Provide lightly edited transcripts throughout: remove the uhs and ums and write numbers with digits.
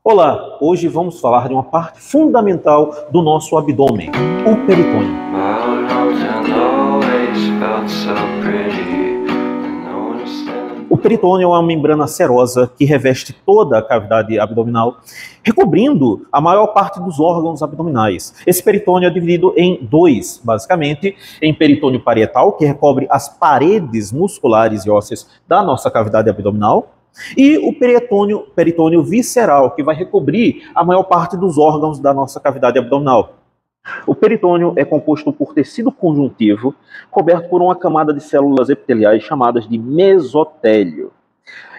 Olá, hoje vamos falar de uma parte fundamental do nosso abdômen, o peritônio. O peritônio é uma membrana serosa que reveste toda a cavidade abdominal, recobrindo a maior parte dos órgãos abdominais. Esse peritônio é dividido em dois, basicamente, em peritônio parietal, que recobre as paredes musculares e ósseas da nossa cavidade abdominal, e o peritônio visceral, que vai recobrir a maior parte dos órgãos da nossa cavidade abdominal. O peritônio é composto por tecido conjuntivo, coberto por uma camada de células epiteliais chamadas de mesotélio.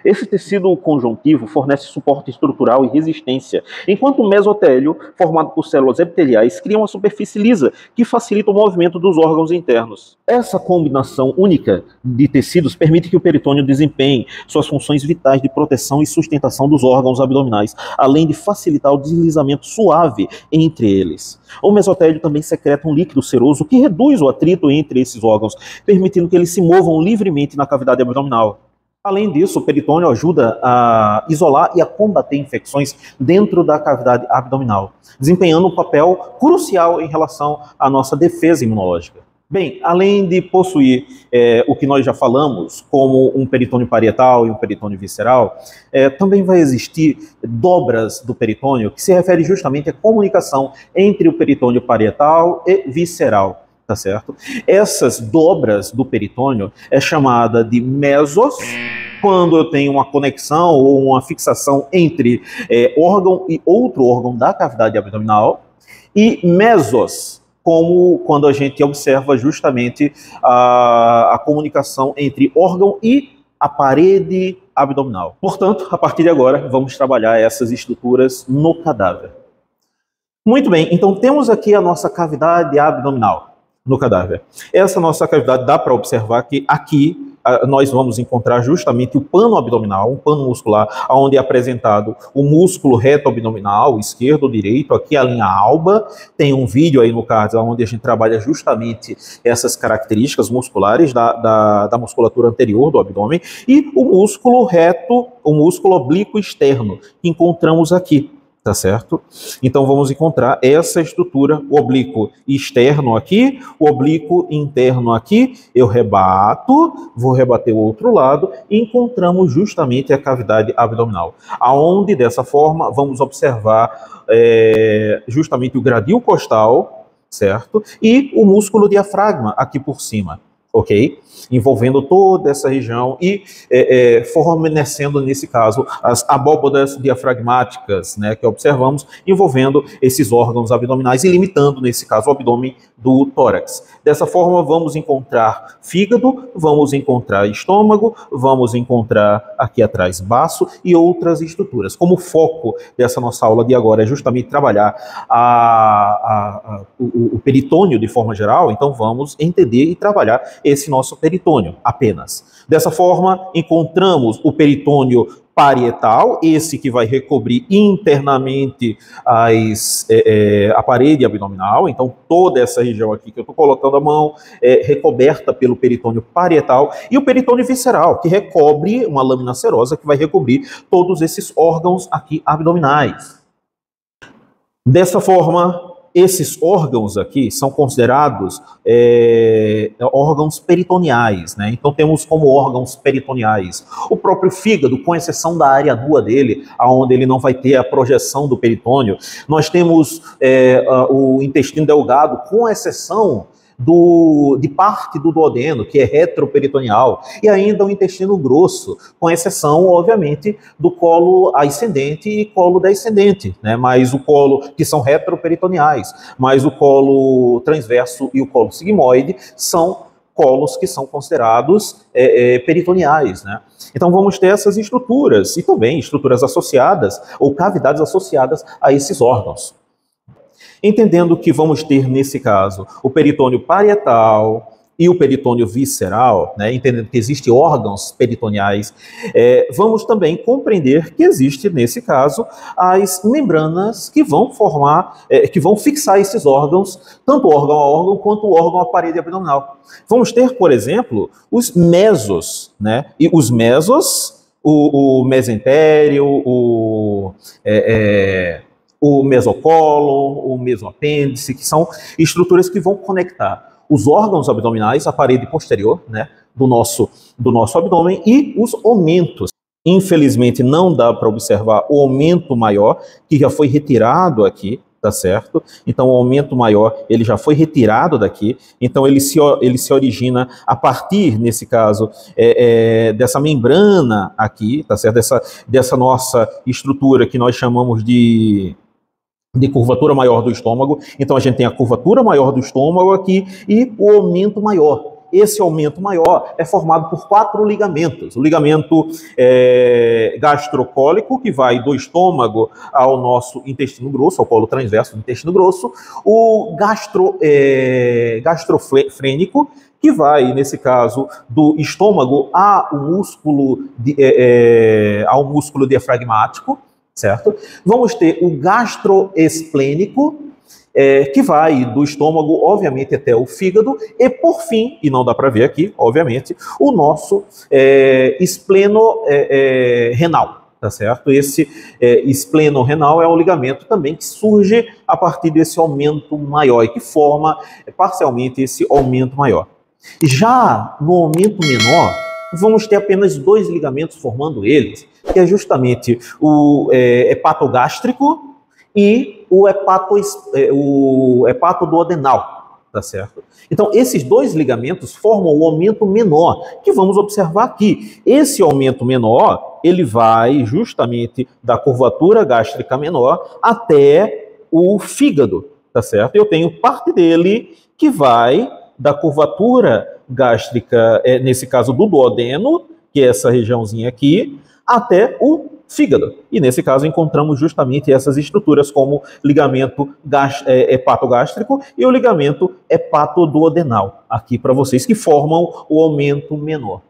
Esse tecido conjuntivo fornece suporte estrutural e resistência, enquanto o mesotélio, formado por células epiteliais, cria uma superfície lisa que facilita o movimento dos órgãos internos. Essa combinação única de tecidos permite que o peritônio desempenhe suas funções vitais de proteção e sustentação dos órgãos abdominais, além de facilitar o deslizamento suave entre eles. O mesotélio também secreta um líquido seroso que reduz o atrito entre esses órgãos, permitindo que eles se movam livremente na cavidade abdominal. Além disso, o peritônio ajuda a isolar e a combater infecções dentro da cavidade abdominal, desempenhando um papel crucial em relação à nossa defesa imunológica. Bem, além de possuir o que nós já falamos, como um peritônio parietal e um peritônio visceral, também vai existir dobras do peritônio, que se refere justamente à comunicação entre o peritônio parietal e visceral. Tá certo? Essas dobras do peritônio é chamada de mesos, quando eu tenho uma conexão ou uma fixação entre órgão e outro órgão da cavidade abdominal, e mesos, como quando a gente observa justamente a comunicação entre órgão e a parede abdominal. Portanto, a partir de agora, vamos trabalhar essas estruturas no cadáver. Muito bem, então temos aqui a nossa cavidade abdominal no cadáver. Essa nossa cavidade, dá para observar que aqui nós vamos encontrar justamente o pano abdominal, um pano muscular, onde é apresentado o músculo reto abdominal, esquerdo ou direito, aqui a linha alba. Tem um vídeo aí no card onde a gente trabalha justamente essas características musculares da musculatura anterior do abdômen, e o músculo reto, o músculo oblíquo externo, que encontramos aqui. Tá certo? Então vamos encontrar essa estrutura, o oblíquo externo aqui, o oblíquo interno aqui, eu rebato, vou rebater o outro lado e encontramos justamente a cavidade abdominal, aonde dessa forma vamos observar justamente o gradil costal, certo? E o músculo diafragma aqui por cima. Ok? Envolvendo toda essa região e fornecendo, nesse caso, as abóbodas diafragmáticas, né, que observamos, envolvendo esses órgãos abdominais e limitando, nesse caso, o abdômen do tórax. Dessa forma, vamos encontrar fígado, vamos encontrar estômago, vamos encontrar aqui atrás baço e outras estruturas. Como o foco dessa nossa aula de agora é justamente trabalhar o peritônio de forma geral, então vamos entender e trabalhar esse nosso peritônio apenas. Dessa forma, encontramos o peritônio parietal, esse que vai recobrir internamente a parede abdominal. Então, toda essa região aqui que eu estou colocando a mão é recoberta pelo peritônio parietal, e o peritônio visceral, que recobre uma lâmina serosa que vai recobrir todos esses órgãos aqui abdominais. Dessa forma, esses órgãos aqui são considerados órgãos peritoneais, né? Então temos como órgãos peritoneais o próprio fígado, com exceção da área nua dele, onde ele não vai ter a projeção do peritônio. Nós temos o intestino delgado, com exceção de parte do duodeno, que é retroperitoneal, e ainda o intestino grosso, com exceção, obviamente, do colo ascendente e colo descendente, né? Mas o colo, que são retroperitoneais, mas o colo transverso e o colo sigmoide são colos que são considerados peritoneais, né? Então vamos ter essas estruturas, e também estruturas associadas, ou cavidades associadas a esses órgãos. Entendendo que vamos ter, nesse caso, o peritônio parietal e o peritônio visceral, né, entendendo que existem órgãos peritoneais, vamos também compreender que existe, nesse caso, as membranas que vão formar, que vão fixar esses órgãos, tanto órgão a órgão quanto órgão à parede abdominal. Vamos ter, por exemplo, os mesos, né, e os mesos o mesentério, o mesocólon, o mesoapêndice, que são estruturas que vão conectar os órgãos abdominais, a parede posterior, né, do nosso abdômen, e os omentos. Infelizmente, não dá para observar o aumento maior, que já foi retirado aqui, tá certo? Então, o aumento maior, ele já foi retirado daqui, então ele se origina a partir, nesse caso, dessa membrana aqui, tá certo? Dessa nossa estrutura que nós chamamos de curvatura maior do estômago. Então, a gente tem a curvatura maior do estômago aqui e o aumento maior. Esse aumento maior é formado por 4 ligamentos. O ligamento gastrocólico, que vai do estômago ao nosso intestino grosso, ao colo transverso do intestino grosso. O gastrofrênico, que vai, nesse caso, do estômago ao músculo diafragmático, certo? Vamos ter o gastroesplênico, que vai do estômago, obviamente, até o fígado, e por fim, e não dá para ver aqui, obviamente, o nosso espleno renal, tá certo? Esse espleno renal é um ligamento também que surge a partir desse aumento maior e que forma parcialmente esse aumento maior. Já no aumento menor, vamos ter apenas 2 ligamentos formando eles, que é justamente o hepatogástrico e o hepatoduodenal, tá certo? Então, esses 2 ligamentos formam o aumento menor, que vamos observar aqui. Esse aumento menor, ele vai justamente da curvatura gástrica menor até o fígado, tá certo? Eu tenho parte dele que vai da curvatura gástrica, nesse caso do duodeno, que é essa regiãozinha aqui, até o fígado. E nesse caso encontramos justamente essas estruturas como ligamento hepatogástrico e o ligamento hepatoduodenal, aqui para vocês, que formam o aumento menor.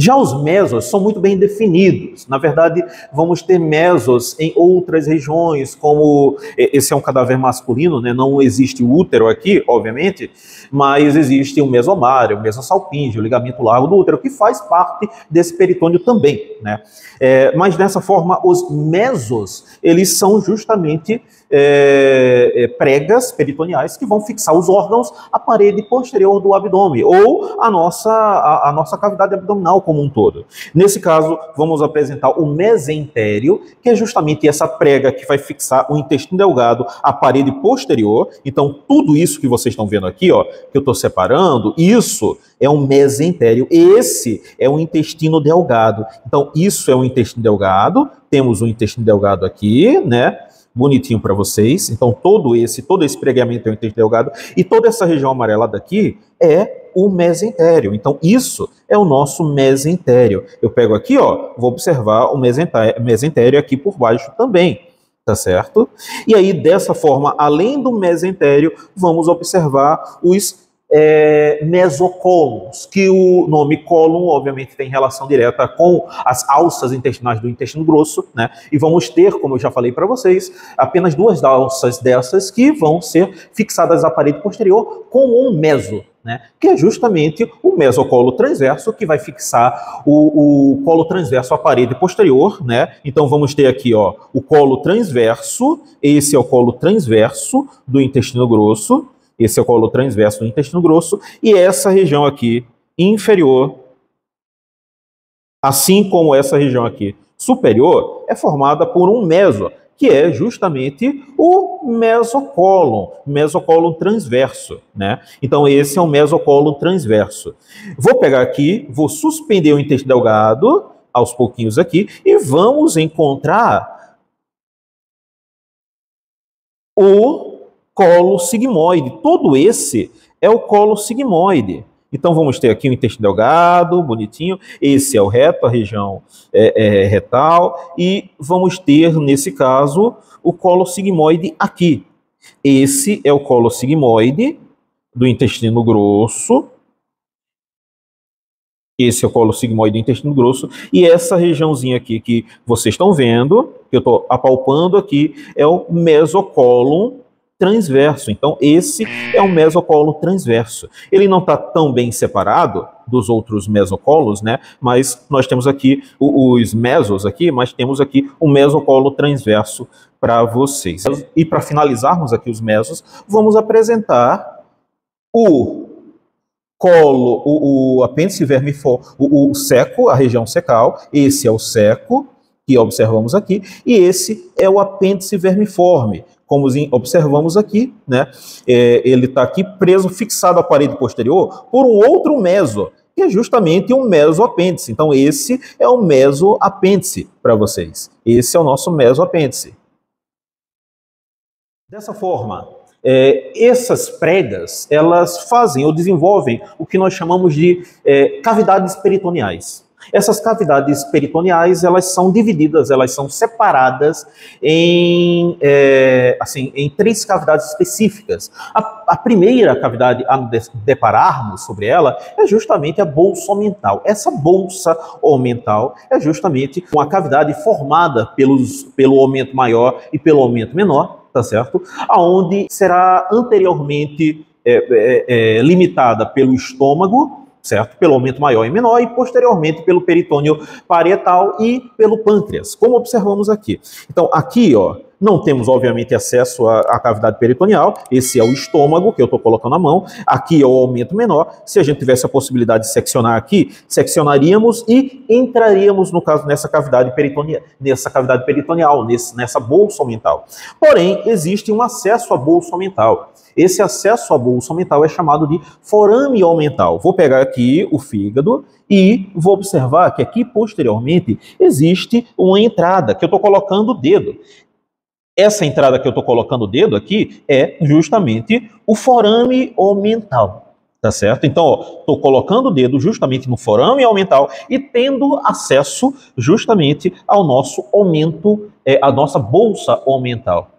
Já os mesos são muito bem definidos. Na verdade, vamos ter mesos em outras regiões, como esse é um cadáver masculino, né? Não existe o útero aqui, obviamente, mas existe o mesomário, o mesosalpíngeo, o ligamento largo do útero, que faz parte desse peritônio também, né? Mas dessa forma, os mesos, eles são justamente pregas peritoneais que vão fixar os órgãos à parede posterior do abdômen, ou a nossa cavidade abdominal como um todo. Nesse caso, vamos apresentar o mesentério, que é justamente essa prega que vai fixar o intestino delgado à parede posterior. Então, tudo isso que vocês estão vendo aqui, ó, que eu estou separando, isso é um mesentério. Esse é o intestino delgado. Então, isso é o intestino delgado. Temos o intestino delgado aqui, né? Bonitinho para vocês. Então, todo esse pregamento é o intestino delgado. E toda essa região amarelada aqui é o mesentério. Então, isso é o nosso mesentério. Eu pego aqui, ó, vou observar o mesentério aqui por baixo também, tá certo? E aí, dessa forma, além do mesentério, vamos observar os mesocólons, que o nome cólon, obviamente, tem relação direta com as alças intestinais do intestino grosso, né? E vamos ter, como eu já falei para vocês, apenas 2 alças dessas que vão ser fixadas à parede posterior com um meso, né? Que é justamente o mesocolo transverso, que vai fixar o colo transverso à parede posterior, né? Então vamos ter aqui, ó, o colo transverso. Esse é o colo transverso do intestino grosso. Esse é o colo transverso do intestino grosso, e essa região aqui inferior, assim como essa região aqui superior, é formada por um meso, que é justamente o mesocólon transverso, né? Então esse é o mesocólon transverso. Vou pegar aqui, vou suspender o intestino delgado aos pouquinhos aqui e vamos encontrar o colo sigmoide. Todo esse é o colo sigmoide. Então vamos ter aqui o intestino delgado, bonitinho. Esse é o reto, a região retal. E vamos ter, nesse caso, o colo sigmoide aqui. Esse é o colo sigmoide do intestino grosso. Esse é o colo sigmoide do intestino grosso. E essa regiãozinha aqui que vocês estão vendo, que eu estou apalpando aqui, é o mesocólon transverso. Então, esse é o mesocólon transverso. Ele não está tão bem separado, dos outros mesocolos, né? Mas nós temos aqui os mesos aqui, mas temos aqui um mesocolo transverso para vocês. E para finalizarmos aqui os mesos, vamos apresentar o colo, o apêndice vermiforme, o seco, a região secal. Esse é o seco, que observamos aqui, e esse é o apêndice vermiforme. Como observamos aqui, né? Ele está aqui preso, fixado à parede posterior por um outro meso, que é justamente um mesoapêndice. Então, esse é o mesoapêndice para vocês. Esse é o nosso mesoapêndice. Dessa forma, essas pregas, elas fazem ou desenvolvem o que nós chamamos de cavidades peritoneais. Essas cavidades peritoneais, elas são divididas, elas são separadas em 3 cavidades específicas. A primeira cavidade a nos depararmos sobre ela é justamente a bolsa omental. Essa bolsa omental é justamente uma cavidade formada pelo aumento maior e pelo aumento menor, tá certo? Aonde será anteriormente limitada pelo estômago, certo? Pelo aumento maior e menor, e posteriormente pelo peritônio parietal e pelo pâncreas, como observamos aqui. Então, aqui, ó, não temos, obviamente, acesso à cavidade peritoneal. Esse é o estômago, que eu estou colocando a mão. Aqui é o aumento menor. Se a gente tivesse a possibilidade de seccionar aqui, seccionaríamos e entraríamos, no caso, nessa cavidade peritoneal, nessa bolsa omental. Porém, existe um acesso à bolsa omental. Esse acesso à bolsa omental é chamado de forame omental. Vou pegar aqui o fígado e vou observar que aqui, posteriormente, existe uma entrada que eu estou colocando o dedo. Essa entrada que eu estou colocando o dedo aqui é justamente o forame omental, tá certo? Então, estou colocando o dedo justamente no forame omental e tendo acesso justamente ao nosso aumento, à nossa bolsa omental.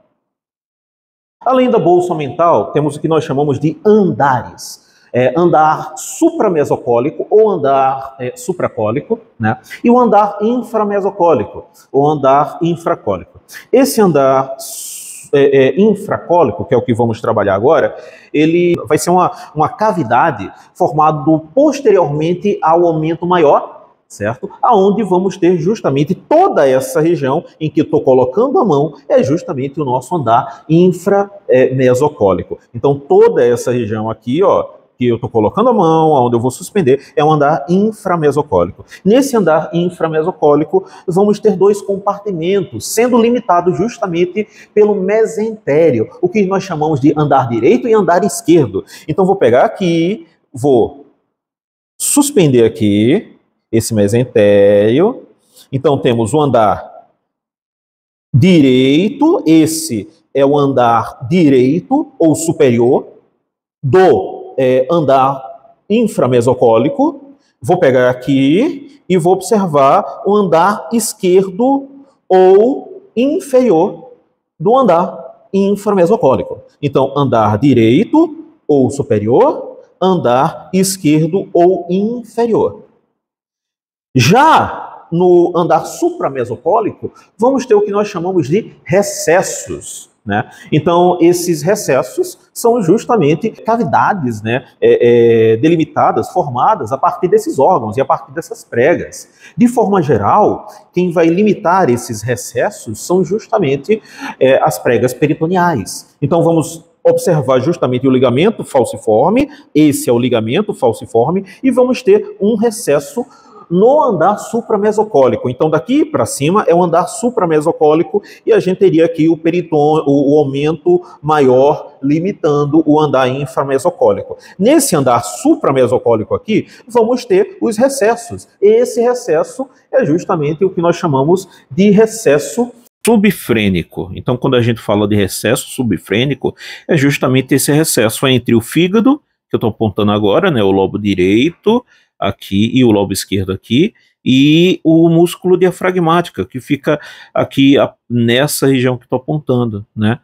Além da bolsa omental, temos o que nós chamamos de andares. Andar supramesocólico ou andar supracólico, né? E o andar inframesocólico, ou andar infracólico. Esse andar infracólico, que é o que vamos trabalhar agora, ele vai ser uma cavidade formada posteriormente ao aumento maior, certo? Aonde vamos ter justamente toda essa região em que estou colocando a mão, é justamente o nosso andar inframesocólico. Então, toda essa região aqui, ó, que eu estou colocando a mão, onde eu vou suspender, é um andar inframesocólico. Nesse andar inframesocólico, vamos ter 2 compartimentos, sendo limitados justamente pelo mesentério, o que nós chamamos de andar direito e andar esquerdo. Então, vou pegar aqui, vou suspender aqui esse mesentério. Então, temos o andar direito, esse é o andar direito ou superior do andar inframesocólico. Vou pegar aqui e vou observar o andar esquerdo ou inferior do andar inframesocólico. Então, andar direito ou superior, andar esquerdo ou inferior. Já no andar supramesocólico, vamos ter o que nós chamamos de recessos, né? Então, esses recessos são justamente cavidades, né, delimitadas, formadas a partir desses órgãos e a partir dessas pregas. De forma geral, quem vai limitar esses recessos são justamente as pregas peritoneais. Então, vamos observar justamente o ligamento falciforme, esse é o ligamento falciforme, e vamos ter um recesso no andar supramesocólico. Então, daqui para cima é o andar supramesocólico e a gente teria aqui o peritônio, o aumento maior, limitando o andar inframesocólico. Nesse andar supramesocólico aqui, vamos ter os recessos. Esse recesso é justamente o que nós chamamos de recesso subfrênico. Então, quando a gente fala de recesso subfrênico, é justamente esse recesso entre o fígado, que eu estou apontando agora, né, o lobo direito, aqui, e o lobo esquerdo aqui, e o músculo diafragmático, que fica aqui nessa região que estou apontando, né?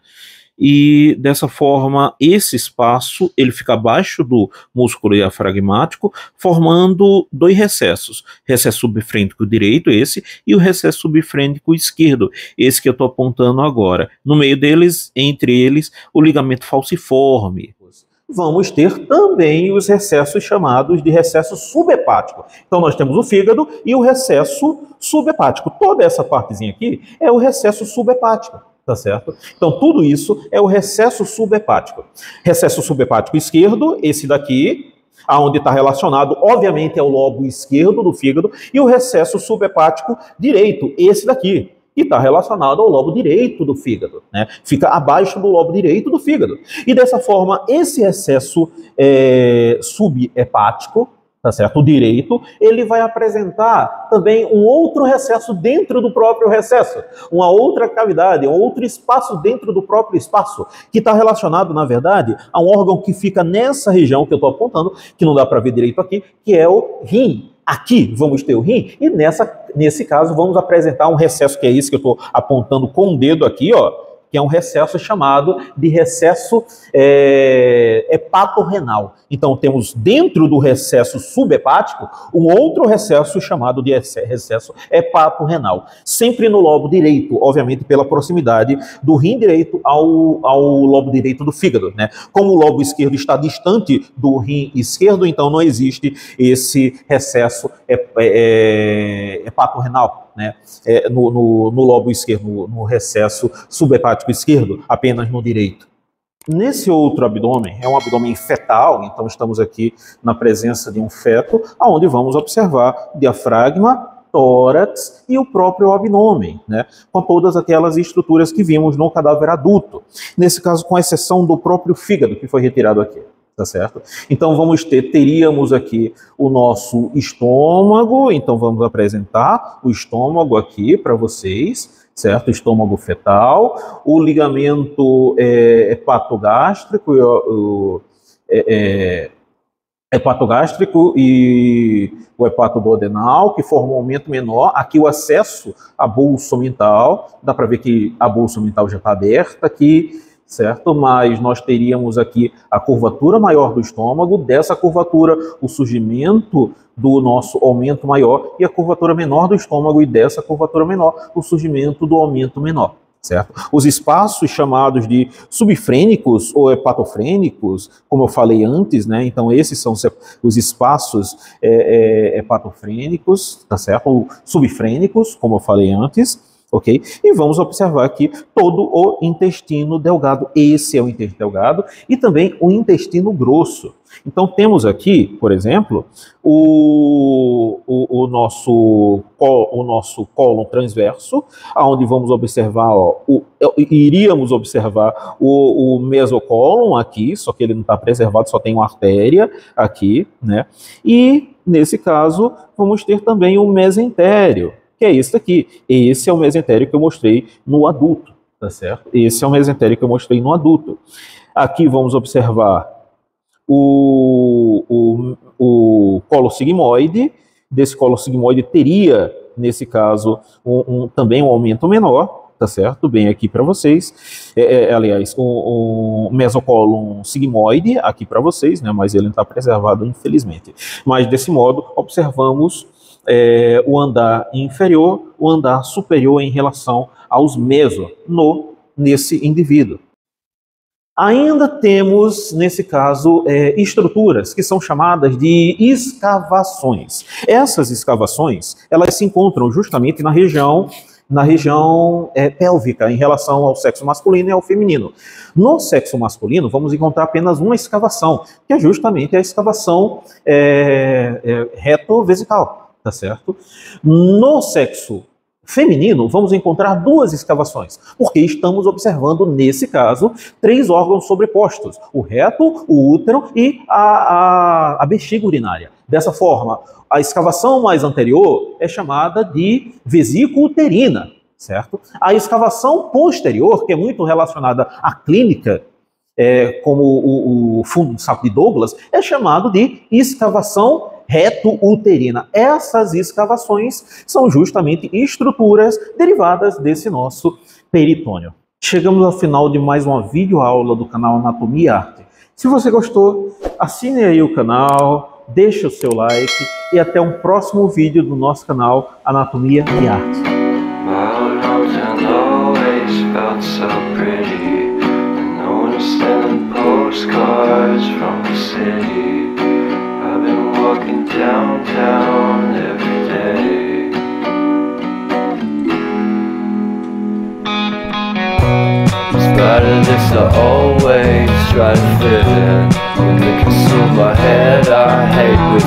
E dessa forma, esse espaço, ele fica abaixo do músculo diafragmático, formando 2 recessos. Recesso subfrênico direito, esse, e o recesso subfrênico esquerdo, esse que eu estou apontando agora. No meio deles, entre eles, o ligamento falciforme. vamos ter também os recessos chamados de recesso subhepático. Então nós temos o fígado e o recesso subhepático. Toda essa partezinha aqui é o recesso subhepático, tá certo? Então tudo isso é o recesso subhepático. Recesso subhepático esquerdo, esse daqui, aonde está relacionado, obviamente, é o lobo esquerdo do fígado, e o recesso subhepático direito, esse daqui, que está relacionado ao lobo direito do fígado, né? Fica abaixo do lobo direito do fígado. E dessa forma, esse recesso subhepático, tá certo? O direito, ele vai apresentar também um outro recesso dentro do próprio recesso, uma outra cavidade, um outro espaço dentro do próprio espaço, que está relacionado, na verdade, a um órgão que fica nessa região que eu estou apontando, que não dá para ver direito aqui, que é o rim. Aqui vamos ter o rim, e nesse caso vamos apresentar um recesso, que é esse que eu estou apontando com o dedo aqui, ó, que é um recesso chamado de recesso hepatorrenal. Então temos dentro do recesso subhepático um outro recesso chamado de recesso hepatorrenal. Sempre no lobo direito, obviamente pela proximidade do rim direito ao lobo direito do fígado, né? Como o lobo esquerdo está distante do rim esquerdo, então não existe esse recesso hepatorrenal, né? No lobo esquerdo, no recesso subhepático esquerdo, apenas no direito. Nesse outro abdômen, é um abdômen fetal, então estamos aqui na presença de um feto, onde vamos observar diafragma, tórax e o próprio abdômen, né? Com todas aquelas estruturas que vimos no cadáver adulto. Nesse caso, com exceção do próprio fígado, que foi retirado aqui. Tá certo? Então teríamos aqui o nosso estômago, então vamos apresentar o estômago aqui para vocês, certo? Estômago fetal, o ligamento hepatogástrico, hepatogástrico e o hepatoduodenal, que formam um aumento menor. Aqui o acesso à bolsa mental, dá para ver que a bolsa mental já está aberta aqui, certo? Mas nós teríamos aqui a curvatura maior do estômago, dessa curvatura o surgimento do nosso aumento maior, e a curvatura menor do estômago, e dessa curvatura menor o surgimento do aumento menor, certo? Os espaços chamados de subfrênicos ou hepatofrênicos, como eu falei antes, né? Então esses são os espaços hepatofrênicos, tá certo? Ou subfrênicos, como eu falei antes. Ok? E vamos observar aqui todo o intestino delgado. Esse é o intestino delgado e também o intestino grosso. Então temos aqui, por exemplo, o nosso cólon transverso, onde vamos observar, ó, iríamos observar o mesocólon aqui, só que ele não está preservado, só tem uma artéria aqui, né? E nesse caso vamos ter também o mesentério, que é esse aqui. Esse é o mesentério que eu mostrei no adulto, tá certo? Esse é o mesentério que eu mostrei no adulto. Aqui vamos observar o colo sigmoide. Desse colo sigmoide teria, nesse caso, também um aumento menor, tá certo? Bem aqui para vocês. Aliás, um mesocólon sigmoide aqui para vocês, né? Mas ele não está preservado, infelizmente. Mas desse modo, observamos o andar inferior, o andar superior em relação aos meso nesse indivíduo. Ainda temos, nesse caso, estruturas que são chamadas de escavações. Essas escavações, elas se encontram justamente na região pélvica, em relação ao sexo masculino e ao feminino. No sexo masculino, vamos encontrar apenas uma escavação, que é justamente a escavação retovesical. Tá certo? No sexo feminino, vamos encontrar duas escavações, porque estamos observando, nesse caso, 3 órgãos sobrepostos: o reto, o útero e a bexiga urinária. Dessa forma, a escavação mais anterior é chamada de vesícula uterina, certo? A escavação posterior, que é muito relacionada à clínica, como o fundo de saco de Douglas, é chamado de escavação reto-uterina. Essas escavações são justamente estruturas derivadas desse nosso peritônio. Chegamos ao final de mais uma videoaula do canal Anatomia e Arte. Se você gostou, assine aí o canal, deixe o seu like e até um próximo vídeo do nosso canal Anatomia e Arte. Postcard hours from the city. I've been walking downtown every day. Despite this, I always try to fit in. When they consume my head, I hate with